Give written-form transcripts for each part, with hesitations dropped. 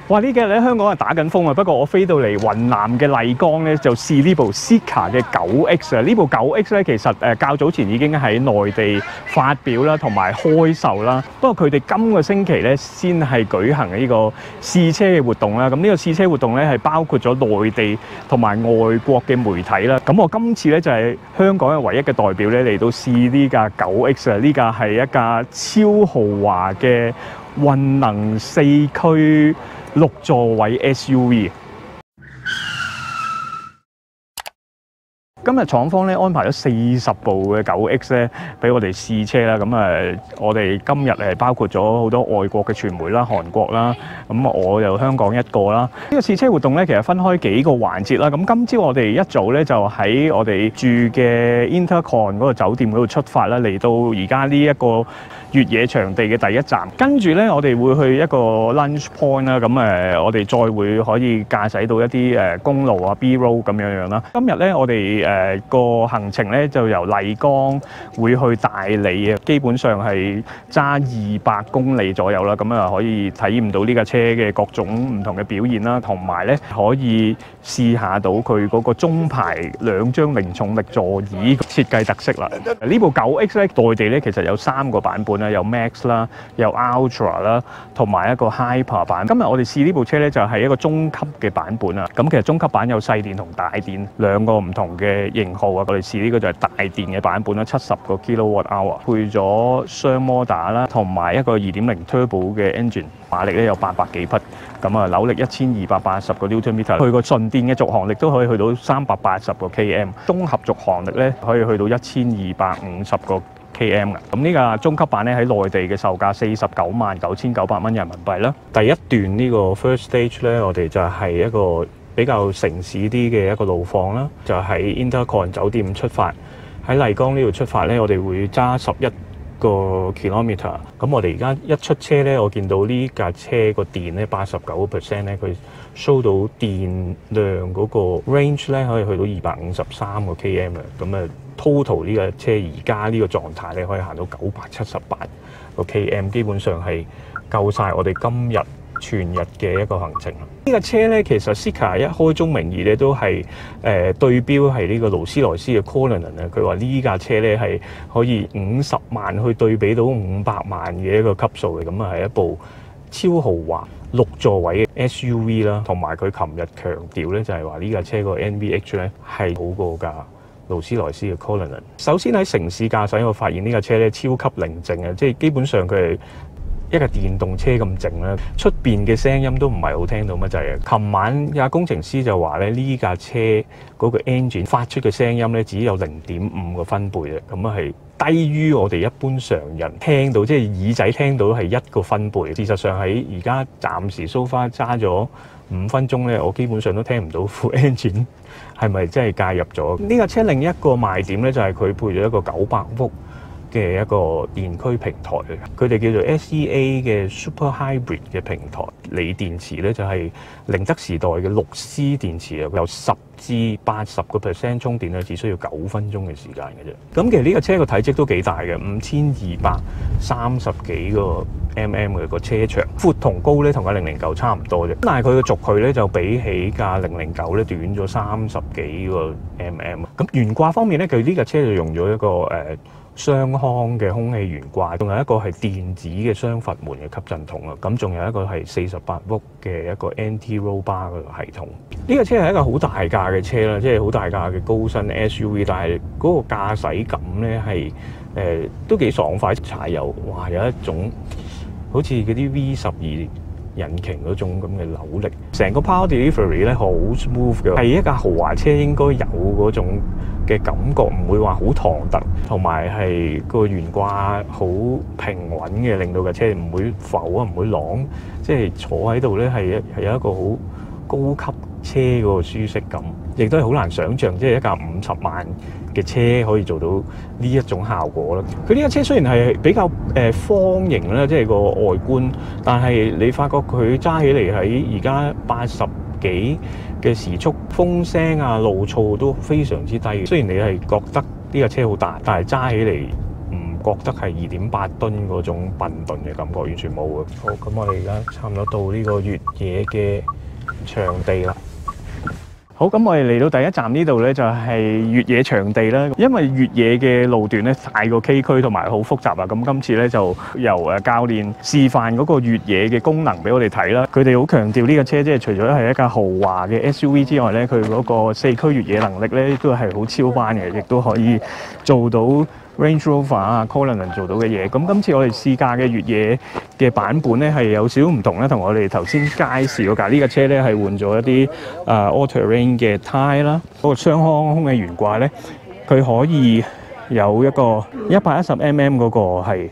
哇！呢幾日咧香港係打緊風啊，不過我飛到嚟雲南嘅麗江咧，就試呢部 Zeekr 嘅 9X 啊。呢部 9X 咧其實較早前已經喺內地發表啦，同埋開售啦。不過佢哋今個星期咧先係舉行呢個試車嘅活動啦。咁呢個試車活動咧係包括咗內地同埋外國嘅媒體啦。咁我今次咧就係香港嘅唯一嘅代表咧嚟到試呢架 9X 啊。呢架係一架超豪華嘅混能4驅6座位 SUV。今日廠方咧安排咗40部嘅 9X 咧俾我哋試車啦。咁我哋今日包括咗好多外國嘅傳媒啦、韓國啦，咁我又香港一個啦。呢個試車活動咧其實分開幾個環節啦。咁今朝我哋一早咧就喺我哋住嘅 Intercon 嗰個酒店嗰度出發啦，嚟到而家呢一個越野場地嘅第一站。跟住咧我哋會去一個 lunch point 啦。咁我哋再會可以駕駛到一啲公路啊 B road 咁樣啦。今日咧我哋個行程咧就由麗江會去大理啊，基本上係揸200公里左右啦，咁可以體驗到呢架車嘅各種唔同嘅表現啦，同埋咧可以試下到佢嗰個中排2張零重力座椅設計特色啦。呢部 9X 咧內地咧其實有3個版本啦，有 Max 啦，有 Ultra 啦，同埋一個 Hyper 版。今日我哋試呢部車咧就係一個中級嘅版本啊。咁其實中級版有細電同大電兩個唔同嘅型號啊。我哋試呢個就係大電嘅版本啦，70個 kWh， 配咗雙摩打啦，同埋一個 2.0 Turbo 嘅 engine， 馬力咧有800幾匹，咁扭力1280個 Nm， 佢個純電嘅續航力都可以去到380個 km， 綜合續航力咧可以去到1250個 km 嘅。咁呢個中級版咧喺內地嘅售價499900蚊人民幣啦。第一段呢個 first stage 咧，我哋就係一個比較城市啲嘅一個路況啦，就喺 Intercon 酒店出發，喺麗江呢度出發咧，我哋會揸11個 kilometer。咁我哋而家一出車咧，我見到呢架車個電咧89% 咧，佢 show 到電量嗰個 range 咧可以去到253個 km 嘅。咁total 呢架車而家呢個狀態咧可以行到978個 km， 基本上係夠晒我哋今日全日嘅一個行程。呢架車咧，其實 Zeekr 一開宗明義咧都係對標係呢個勞斯萊斯嘅 Cullinan 啊。佢話呢架車咧係可以50萬去對比到500萬嘅一個級數嘅，咁係一部超豪華6座位嘅 SUV 啦。同埋佢琴日強調咧就係話呢架車個 NVH 咧係好過架勞斯萊斯嘅 Cullinan。首先喺城市駕駛，我發現呢架車咧超級寧靜啊，即係基本上佢係一架電動車咁靜啦，出邊嘅聲音都唔係好聽到乜滯嘅。琴晚有工程師就話咧，呢架車嗰個 engine 發出嘅聲音咧只有0.5個分貝嘅，咁係低於我哋一般常人聽到，即係耳仔聽到係1個分貝。事實上喺而家暫時 so far 揸咗5分鐘咧，我基本上都聽唔到副 engine 係咪真係介入咗。呢架車另一個賣點咧就係佢配咗一個900伏嘅一個電驅平台，佢哋叫做 SEA 嘅 Super Hybrid 嘅平台。鋰電池咧就係寧德時代嘅6C 電池啊，由10至80% 充電咧，只需要9分鐘嘅時間嘅啫。咁其實呢個車個體積都幾大嘅，5230幾個 mm 嘅個車長，闊同高咧同架009差唔多啫。但係佢嘅軸距咧就比起架009咧短咗30幾個 mm。咁懸掛方面咧，佢呢架車就用咗一個雙腔嘅空氣懸掛，仲有一個係電子嘅雙閥門嘅吸震筒啊，咁仲有一個係48伏嘅一個 anti-roll bar 嘅系統。呢架車係一個好大架嘅車啦，即係好大架嘅高身 SUV， 但係嗰個駕駛感咧係都幾爽快，柴油哇有一種好似嗰啲 V12引擎嗰種咁嘅扭力，成個 power delivery 咧好 smooth 嘅，係一架豪華車應該有嗰種嘅感覺，唔會話好唐突，同埋係個懸掛好平穩嘅，令到架車唔會浮啊，唔會啷，即係坐喺度咧係有一個好高級車嗰個舒適感，亦都係好難想像，即係一架50萬嘅車可以做到呢一種效果啦。佢呢架車雖然係比較方形啦，即係個外觀，但係你發覺佢揸起嚟喺而家80幾嘅時速，風聲啊、路噪都非常之低。雖然你係覺得呢架車好大，但係揸起嚟唔覺得係2.8噸嗰種笨頓嘅感覺，完全冇嘅。好，咁我哋而家差唔多到呢個越野嘅場地啦。好，咁我哋嚟到第一站呢度呢，就係越野場地啦。因為越野嘅路段呢，太過崎嶇同埋好複雜啊。咁今次呢，就由教練示範嗰個越野嘅功能俾我哋睇啦。佢哋好強調呢個車即係除咗係一架豪華嘅 SUV 之外呢，佢嗰個4驅越野能力呢，都係好超班嘅，亦都可以做到Range Rover 啊 Cullinan 做到嘅嘢。咁今次我哋試駕嘅越野嘅版本咧係有少少唔同咧，同我哋頭先介紹嗰架呢架車咧係換咗一啲All Terrain 嘅胎啦。嗰個雙腔空氣懸掛咧，佢可以有一個110mm 嗰個係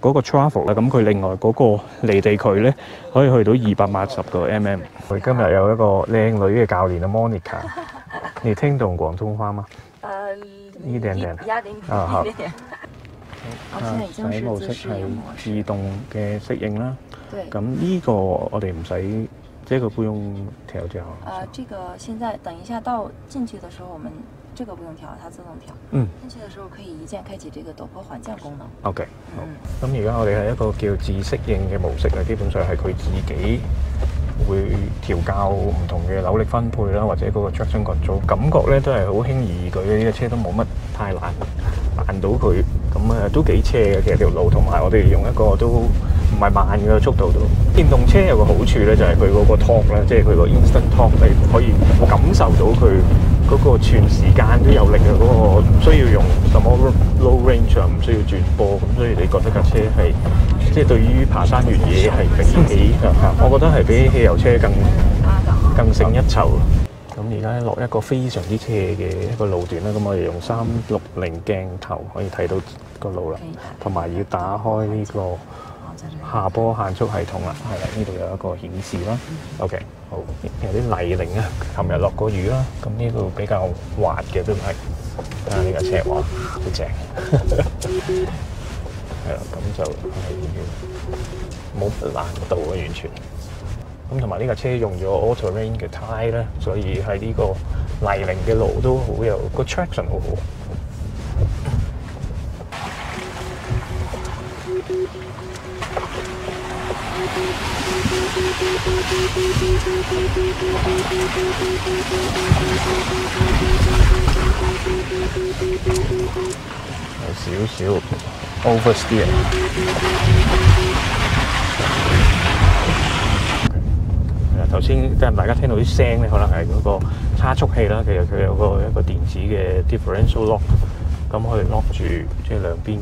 嗰個 travel 啦。咁佢另外嗰個離地距咧可以去到280個 mm。我今日有一個靚女嘅教練啊 Monica， 你聽懂廣東話嗎？一點點啊，好。使模式係自動嘅適應啦。對。咁呢個我哋唔使，這個不用調就好。這個現在等一下到進去的時候，我們這個不用調，它自動調。進去的時候可以一鍵開啟這個陡坡緩降功能。OK，好。咁而家我哋係一個叫自適應嘅模式啊，基本上係佢自己會調校唔同嘅扭力分配啦，或者嗰個 traction control，感覺咧都係好輕而易舉嘅，呢個車都冇乜太難到佢，咁都幾斜嘅其實條路，同埋我哋用一個都唔係慢嘅速度都。電動車有個好處咧，就係佢嗰個 torque 咧，即係佢個 instant torque，你可以感受到佢嗰個全時間都有力嘅嗰個，唔需要用什麼 low range 啊，唔需要轉波，咁所以你覺得架車係即係對於爬山越野係比起我覺得係比汽油車更勝一籌。咁而家落一個非常之斜嘅一個路段啦，咁我哋用360鏡頭可以睇到個路啦，同埋要打開呢個下坡限速系統啦，係啦，呢度有一個顯示啦。OK， 好，有啲泥濘啊，琴日落過雨啦，咁呢度比較滑嘅都係，睇下呢架車哇，好正，係啦，咁就冇難度啊，完全。咁同埋呢架車用咗 All Terrain 嘅胎咧，所以喺呢個泥濘嘅路都好有個 traction 好好。有少少 oversteer。頭先即係大家聽到啲聲咧，可能係嗰個差速器啦。其實佢有一個電子嘅 differential lock， 咁可以 lock 住即係兩邊，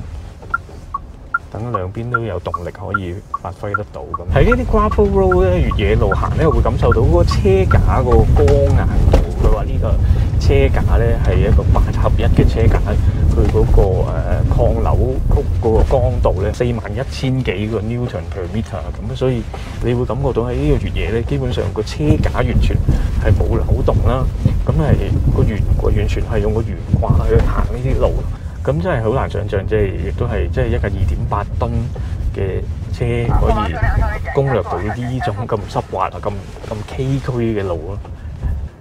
等兩邊都有動力可以發揮得到咁。喺呢啲 gravel road 咧，越野路行咧，會感受到嗰個車架個光硬度。佢話呢個車架咧係一個8合1嘅車架，佢嗰個抗扭曲嗰個剛度咧41000幾個 Newton per meter， 咁所以你會感覺到喺呢個越野咧，基本上個車架完全係冇扭動啦，咁係完全係用個懸掛去行呢啲路，咁真係好難想像，即係亦都係即係一架2.8噸嘅車可以攻略到呢種咁濕滑啊、咁崎嶇嘅路咯。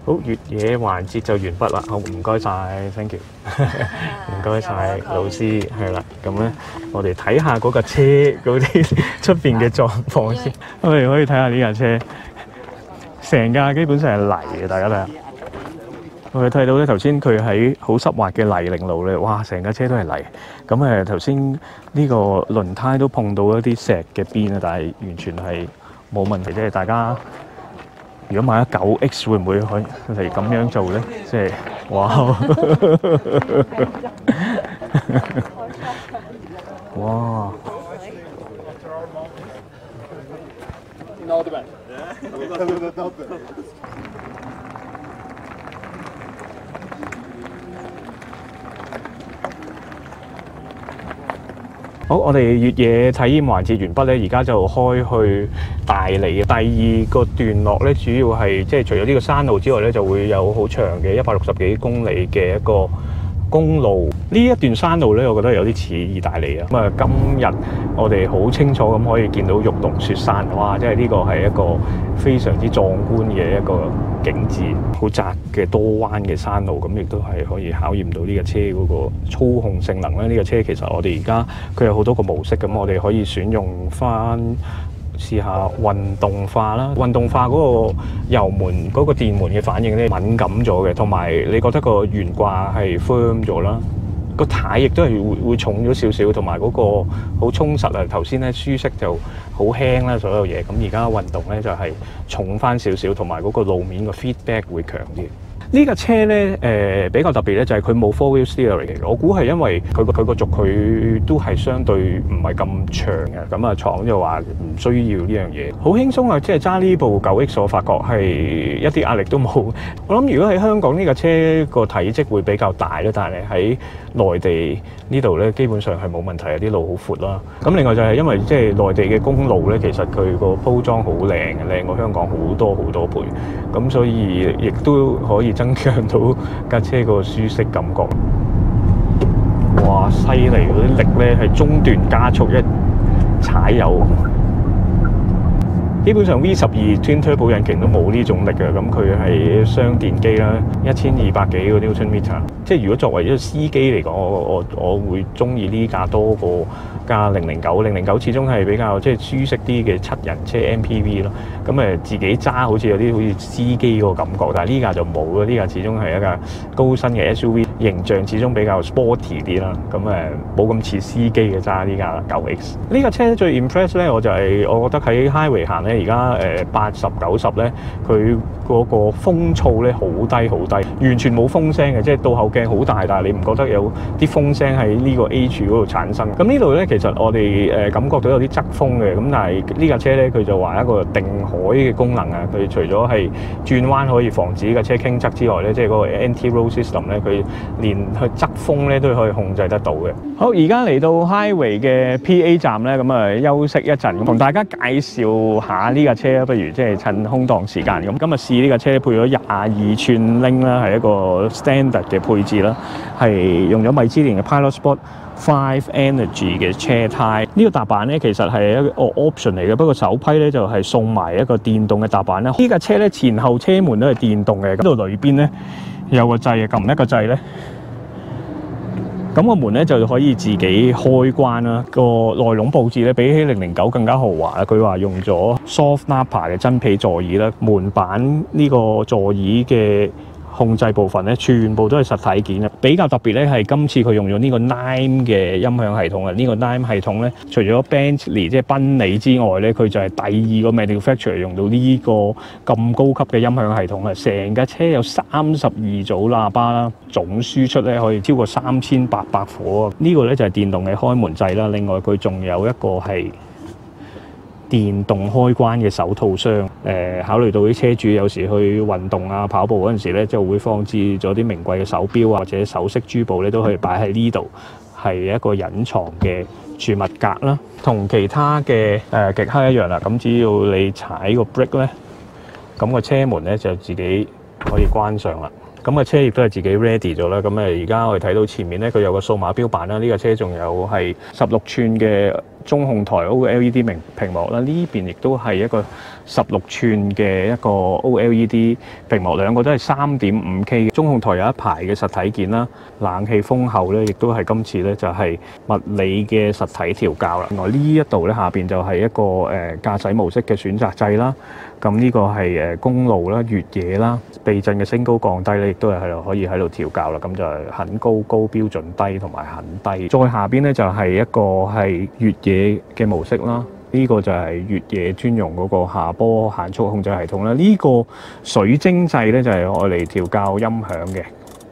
好，越野環節就完畢啦。好，唔該晒 ，thank you， 唔該晒老師，係啦。咁咧，我哋睇下嗰架車嗰啲出邊嘅狀況先。我哋可以睇下呢架車，成架基本上係泥嘅，大家睇下。我哋睇到咧，頭先佢喺好濕滑嘅泥濘路咧，哇！成架車都係泥。咁頭先呢個輪胎都碰到一啲石嘅邊啊，但係完全係冇問題，即係大家。如果買咗9X 會唔會可以嚟咁樣做咧？即係哇！哇！好，我哋越野體驗環節完畢咧，而家就開去大理嘅第二個段落咧，主要係即係除咗呢個山路之外咧，就會有好長嘅160幾公里嘅一個公路呢一段山路咧，我覺得有啲似意大利啊。咁啊，今日我哋好清楚咁可以見到玉龍雪山，哇！即係呢個係一個非常之壯觀嘅一個景緻，好窄嘅多彎嘅山路，咁亦都係可以考驗到呢架車嗰個操控性能咧。呢架車其實我哋而家佢有好多個模式，咁我哋可以選用翻。試下運動化啦，運動化嗰個油門嗰個電門嘅反應咧敏感咗嘅，同埋你覺得個懸掛係 firm 咗啦，個軚亦都係會重咗少少，同埋嗰個好充實啊！頭先咧舒適就好輕啦，所有嘢咁而家運動咧就係重翻少少，同埋嗰個路面個 feedback 會強啲。呢架車咧比較特別咧，就係佢冇 4-wheel steering 嘅。我估係因為佢個軸佢都係相對唔係咁長嘅，咁啊廠就話唔需要呢樣嘢，好輕鬆啊！即係揸呢部9X，我發覺係一啲壓力都冇。我諗如果喺香港呢架車個體積會比較大咧，但係喺內地呢度咧基本上係冇問題，啲路好闊啦。咁另外就係因為即係內地嘅公路咧，其實佢個鋪裝好靚嘅，靚過香港好多倍，咁所以亦都可以增強到架車個舒適感覺。哇！犀利嗰啲力咧係中段加速一踩油。基本上 V12 Twin Turbo 引擎都冇呢種力嘅，咁佢係雙電機啦，1200幾個 Newton meter。即係如果作為一個司機嚟講，我會中意呢架多過架009，009始終係比較即係舒適啲嘅7人車 MPV 咯。咁自己揸好似有啲好似司機個感覺，但係呢架就冇咯。呢架始終係一架高身嘅 SUV， 形象始終比較 sporty 啲啦。咁冇咁似司機嘅揸呢架9X。呢架車最 impress 咧，我就係我覺得喺 highway 行咧，而家80、90咧，佢嗰個風噪咧好低，完全冇風聲嘅，即係倒後鏡好大，但係你唔覺得有啲風聲喺呢個 H 嗰度產生。咁呢度咧，其實我哋感覺到有啲側風嘅，咁但係呢架車咧，佢就話一個定海嘅功能啊。佢除咗係轉彎可以防止架車傾側之外咧，即係嗰個 anti-roll system 咧，佢連去側風咧都可以控制得到嘅。好，而家嚟到 highway 嘅 PA 站咧，咁休息一陣，同大家介紹下呢架車，不如即係趁空檔時間咁。今日試呢架車配咗22寸鈴啦，係一個 standard 嘅配置啦，係用咗米芝蓮嘅 Pilot Sport 5 Energy 嘅車胎。呢個踏板咧其實係一個 option 嚟嘅，不過首批咧就係送埋一個電動嘅踏板啦。呢架車咧前後車門都係電動嘅，咁度裏邊咧有個掣，撳一個掣咧。咁個門咧就可以自己開關啦。個內籠佈置咧比起009更加豪華啦。佢話用咗 Soft Nappa 嘅真皮座椅啦，門板呢個座椅嘅控制部分咧，全部都係實體件嘅。比較特別咧係今次佢用咗呢個 Naim 嘅音響系統啊。呢個 Naim 系統咧，除咗 Bentley 即係賓利之外咧，佢就係第二個 manufacturer 用到呢個咁高級嘅音響系統啊。成架車有32組喇叭啦，總輸出咧可以超過3800火。呢個咧就係電動嘅開門掣啦。另外佢仲有一個係電動開關嘅手套箱。考慮到啲車主有時去運動啊、跑步嗰陣時咧，就會放置咗啲名貴嘅手錶啊或者首飾珠寶咧，都可以擺喺呢度，係一個隱藏嘅儲物格啦。同其他嘅極氪一樣啦，咁只要你踩個 brake 咧，咁個車門咧就自己可以關上啦。咁個車亦都係自己 ready 咗啦。咁而家我哋睇到前面咧，佢有個數碼標板啦。呢個車仲有係16寸嘅中控台 OLED 屏幕啦。呢邊亦都係一個16寸嘅一個 OLED 屏幕，兩個都係 3.5K 嘅。中控台有一排嘅實體件啦。冷氣風口咧，亦都係今次咧就係物理嘅實體調校啦。另外呢一度咧下邊就係一個駕駛模式嘅選擇掣啦。咁呢個係公路啦、越野啦、避震嘅升高降低咧，亦都係可以喺度調校啦。咁就係很高、標準低同埋很低。再下邊咧就係一個係越野嘅模式啦。呢個就係越野專用嗰個下坡限速控制系統啦。呢個水晶掣咧就係我嚟調校音響嘅。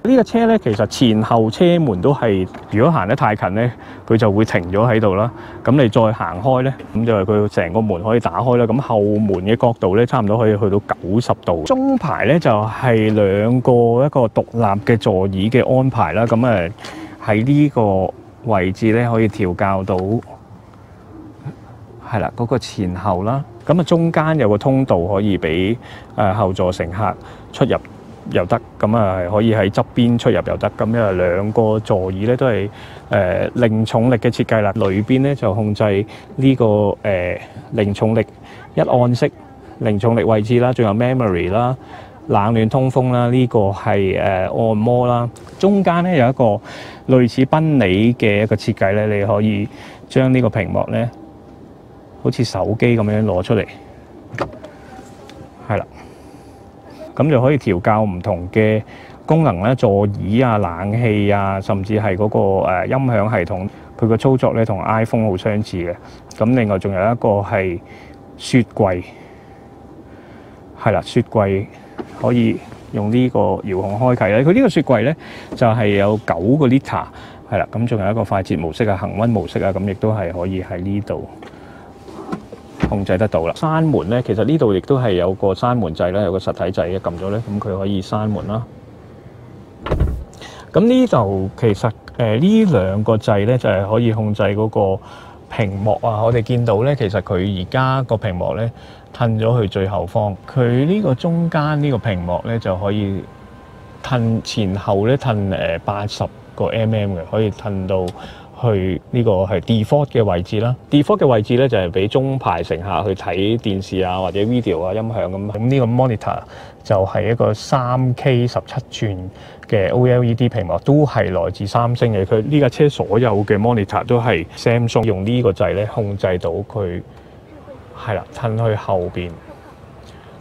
呢個車咧，其實前後車門都係，如果行得太近咧，佢就會停咗喺度啦。咁你再行開咧，咁就係佢成個門可以打開啦。咁後門嘅角度咧，差唔多可以去到90度。中排咧就係兩個一個獨立嘅座椅嘅安排啦。咁喺呢個位置咧可以調校到，係啦嗰個前後啦。咁中間有個通道可以俾後座乘客出入又得，咁啊可以喺側邊出入又得。咁因為兩個座椅咧都係零重力嘅設計啦，裏邊咧就控制呢個零重力一按式零重力位置啦，仲有 memory 啦、冷暖通風啦，呢個係按摩啦。中間咧有一個類似賓利嘅一個設計咧，你可以將呢個屏幕咧好似手機咁樣攞出嚟，係啦。咁就可以調校唔同嘅功能啦，座椅啊、冷氣啊，甚至係嗰個音響系統，佢個操作咧同 iPhone 好相似嘅。咁另外仲有一個係雪櫃，係啦，雪櫃可以用呢個遙控開啟咧。佢呢個雪櫃咧就係有9個 liter， 係啦。咁仲有一個快捷模式啊、恆溫模式啊，咁亦都係可以喺呢度控制得到啦。閂門咧，其實呢度亦都係有個閂門掣啦，有個實體掣嘅，撳咗咧，咁佢可以閂門啦。咁呢度其實呢兩個掣咧就係可以控制嗰個屏幕啊。我哋見到咧，其實佢而家個屏幕咧褪咗去最後方，佢呢個中間呢個屏幕咧就可以褪前後咧褪80個 mm 嘅，可以褪到去呢個係 default 嘅位置啦。default 嘅位置咧就係俾中排乘客去睇電視啊，或者 video 啊、音響咁。咁呢個 monitor 就係一個3K 17寸嘅 OLED 屏幕，都係來自三星嘅。佢呢架車所有嘅 monitor 都係 Samsung， 用呢個掣咧控制到佢係啦，褪去後邊，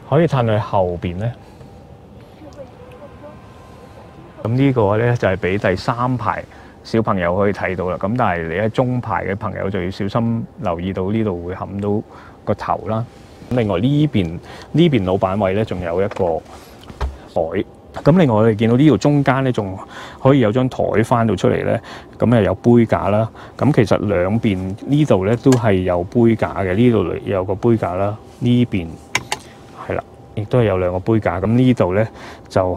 可以褪去後邊咧。咁呢個咧就係俾第3排小朋友可以睇到啦，咁但係你喺中排嘅朋友就要小心留意到呢度會冚到個頭啦。另外呢邊老闆位咧仲有一個台，咁另外我哋見到呢度中間咧仲可以有張台翻到出嚟咧，咁又有杯架啦。咁其實兩邊呢度咧都係有杯架嘅，呢度有個杯架啦，呢邊係啦。亦都係有2個杯架，咁呢度咧就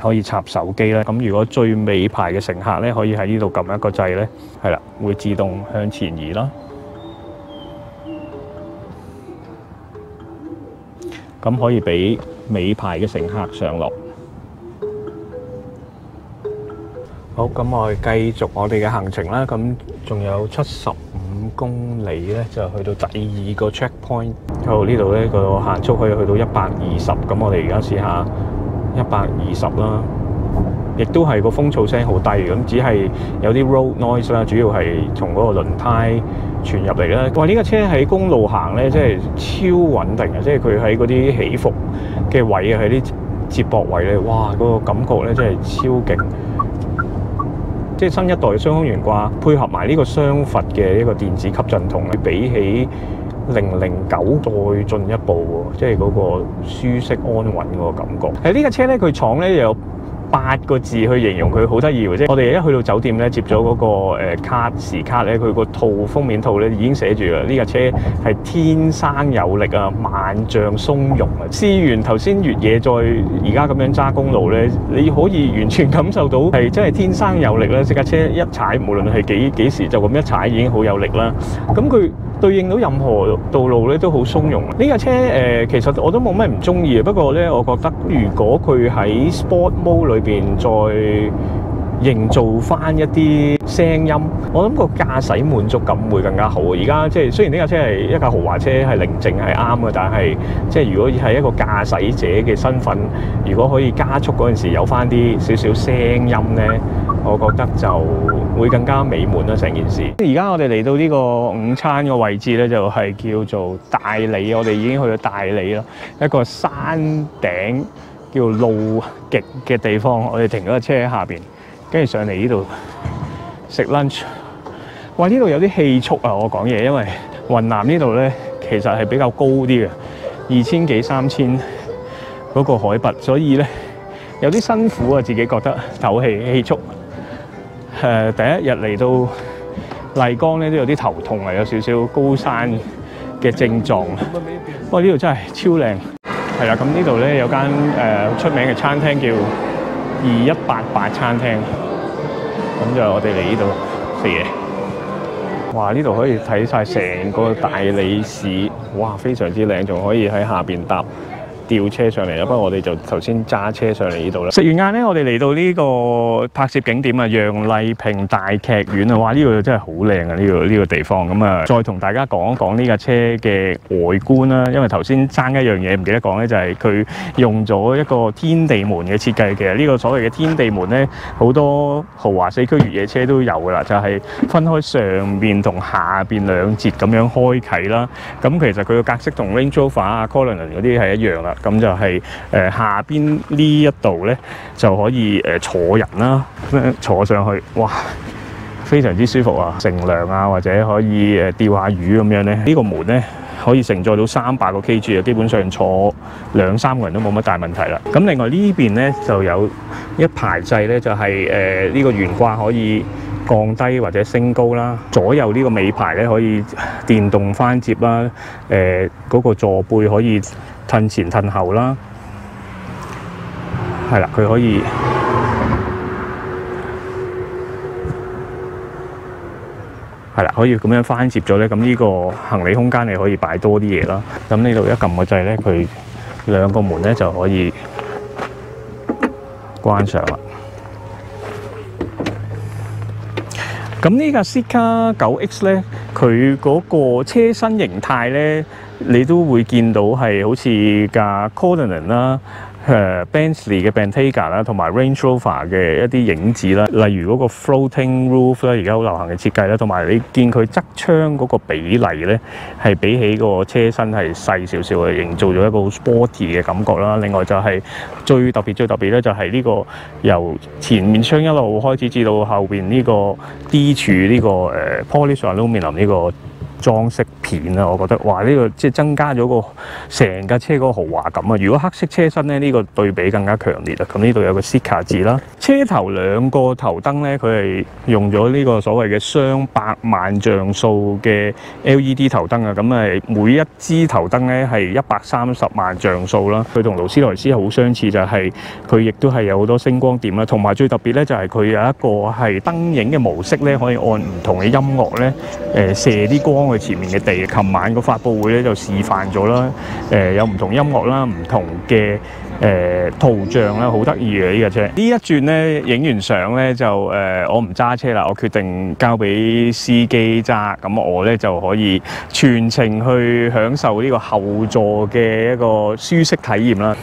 可以插手機啦。咁如果最尾排嘅乘客咧，可以喺呢度撳一個掣咧，係啦，會自動向前移啦。咁可以俾尾排嘅乘客上落。好，咁我哋繼續我哋嘅行程啦。咁仲有75公里咧，就去到第2個 checkpoint。好，呢度咧個限速可以去到120，咁我哋而家試下120啦。亦都係個風噪聲好低，咁只係有啲 road noise 啦，主要係從嗰個輪胎傳入嚟啦。哇！呢架車喺公路行咧，真係超穩定啊！即係佢喺嗰啲起伏嘅位啊，喺啲接駁位咧，哇！嗰個感覺咧真係超勁。即係新一代嘅雙空懸掛，配合埋呢個雙閥嘅一個電子吸震筒，比起009再進一步喎，即係嗰個舒適安穩嗰個感覺。呢架車咧，佢廠咧有8個字去形容佢，好得意喎！即係我哋一去到酒店咧，接咗嗰個時卡咧，佢個封面套咧已經寫住啦，呢架車係天生有力啊，萬丈松茸啊！試完頭先越野再而家咁樣揸公路咧，你可以完全感受到係真係天生有力啦！呢架車一踩，無論係幾時就咁一踩已經好有力啦。咁佢對應到任何道路咧都好鬆容。呢架車其實我都冇乜唔中意嘅，不過咧我覺得如果佢喺 Sport Mode 裏邊再營造翻一啲聲音，我諗個駕駛滿足感會更加好。而家即係雖然呢架車係一架豪華車，係寧靜係啱嘅，但係即係如果係一個駕駛者嘅身份，如果可以加速嗰陣時有翻啲少少聲音咧，我覺得就會更加美滿啦成件事。而家我哋嚟到呢個午餐嘅位置咧，就係叫做大理，我哋已經去到大理啦，一個山頂叫路極嘅地方。我哋停咗個車喺下邊，跟住上嚟呢度食 lunch。哇！呢度有啲氣促啊！我講嘢，因為雲南呢度咧其實係比較高啲嘅，2000幾3000嗰個海拔，所以咧有啲辛苦啊，自己覺得唞氣促。第一日嚟到麗江咧都有啲頭痛啊，有少少高山嘅症狀。哇！呢度真係超靚。係啦，咁呢度咧有間出名嘅餐廳叫2188餐廳，咁就我哋嚟呢度食嘢。哇！呢度可以睇晒成個大理市，哇，非常之靚，仲可以喺下邊搭吊車上嚟啦。不過我哋就頭先揸車上嚟呢度啦。食完晏咧，我哋嚟到呢個拍攝景點啊，楊麗萍大劇院啊！哇，呢個真係好靚啊！呢個地方咁啊，再同大家講一講呢架車嘅外觀啦。因為頭先爭一樣嘢唔記得講咧，就係佢用咗一個天地門嘅設計。其實呢個所謂嘅天地門咧，好多豪華四驅越野車都有噶啦，就係分開上邊同下邊兩節咁樣開啟啦。咁其實佢個格式同 Range Rover 啊、Cullinan 嗰啲係一樣啦。咁就係下邊呢一度咧就可以坐人啦，坐上去，哇！非常之舒服啊，乘涼啊，或者可以釣下魚咁樣咧。呢個門咧可以承載到300個 kg啊，基本上坐2-3個人都冇乜大問題啦。咁另外呢邊咧就有一排掣咧，就係呢個懸掛可以降低或者升高啦。左右呢個尾排咧可以電動翻接啦。嗰個座背可以褪前褪後啦。係啦，佢可以。係啦，可以咁樣翻接咗咧，咁呢個行李空間你可以擺多啲嘢啦。咁呢度一撳個掣咧，佢兩個門咧就可以關上啦。咁呢架 Zeekr 9X 咧，佢嗰個車身形態咧，你都會見到係好似架 Cullinan 啦。Bentley 嘅 Bentayga 啦，同埋 Range Rover 嘅一啲影子啦，例如嗰個 floating roof 啦，而家好流行嘅設計啦，同埋你見佢側窗嗰個比例咧，係比起個車身係細少少嘅，營造咗一個好 sporty 嘅感覺啦。另外就係最特別咧，就係呢個由前面窗一路開始至到後邊呢個 D 柱呢個polish aluminum 呢個裝飾片啊，我覺得哇！呢個即係增加咗個成架車嗰個豪華感啊！如果黑色車身咧，呢個對比更加強烈啊！咁呢度有個 Zeekr 字啦，車頭兩個頭燈咧，佢係用咗呢個所謂嘅雙百萬像素嘅 LED 頭燈啊！咁係每一支頭燈咧係130萬像素啦。佢同勞斯萊斯好相似，就係佢亦都係有好多星光點啦。同埋最特別咧，就係佢有一個係燈影嘅模式咧，可以按唔同嘅音樂咧射啲光去前面嘅地。琴晚個發佈會咧就示範咗啦，有唔同音樂啦，唔同嘅圖像啦，好得意嘅呢架車。呢一轉咧影完相咧就我唔揸車啦，我決定交俾司機揸，咁我咧就可以全程去享受呢個後座嘅一個舒適體驗啦。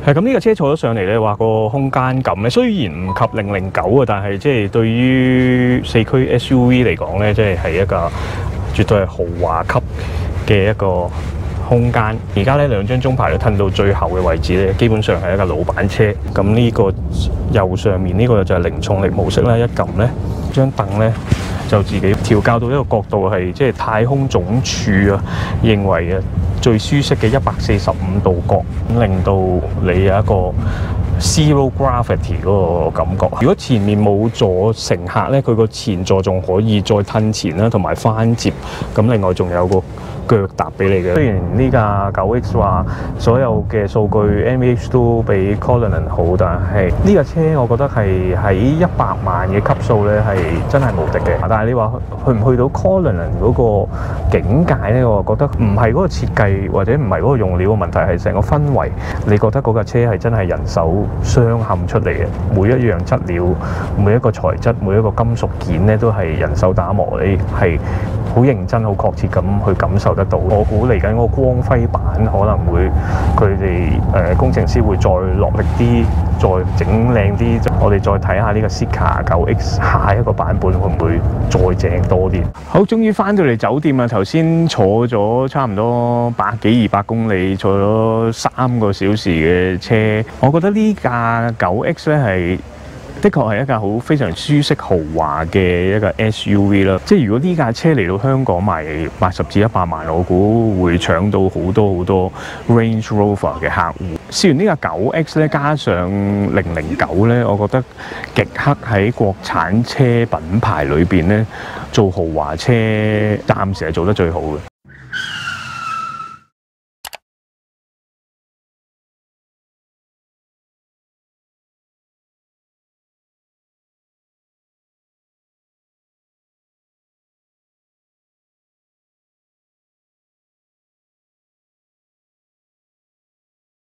係咁，呢個車坐咗上嚟咧，話個空間感咧雖然唔及009啊，但係即係對於四驅 SUV 嚟講咧，即係一個絕對係豪華級嘅一個空間。而家咧兩張中排都褪到最後嘅位置咧，基本上係一個老闆車。咁呢個右上面呢個就係零重力模式啦，一撳咧張凳咧就自己調校到一個角度係即係太空總署啊認為嘅最舒適嘅145度角，咁令到你有一個 zero gravity 嗰個感覺。如果前面冇坐乘客咧，佢個前座仲可以再褪前啦，同埋翻接。咁另外仲有個腳踏俾你嘅。雖然呢架 9X 話所有嘅數據 NVH 都比 Cullinan 好，但係呢架車我覺得係喺100萬嘅級數咧係真係無敵嘅。但係你話去唔去到 Cullinan 嗰個境界咧，我覺得唔係嗰個設計或者唔係嗰個用料嘅問題，係成個氛圍。你覺得嗰架車係真係人手鑲嵌出嚟嘅，每一樣質料、每一個材質、每一個金屬件咧都係人手打磨，你係好認真、好確切咁去感受得到。我估嚟緊嗰個光輝版可能會佢哋工程師會再落力啲，再整靚啲。我哋再睇下呢個 Zeekr 9X 下一個版本會唔會再正多啲。好，終於翻到嚟酒店啦！頭先坐咗差唔多100幾200公里，坐咗3個小時嘅車。我覺得呢架 9X 咧係的確係一架非常舒適豪華嘅一個 SUV 啦。即係如果呢架車嚟到香港賣80至100萬，我估會搶到好多 Range Rover 嘅客戶。試完呢架 9X 咧，加上009咧，我覺得極氪喺國產車品牌裏邊咧做豪華車，暫時係做得最好嘅。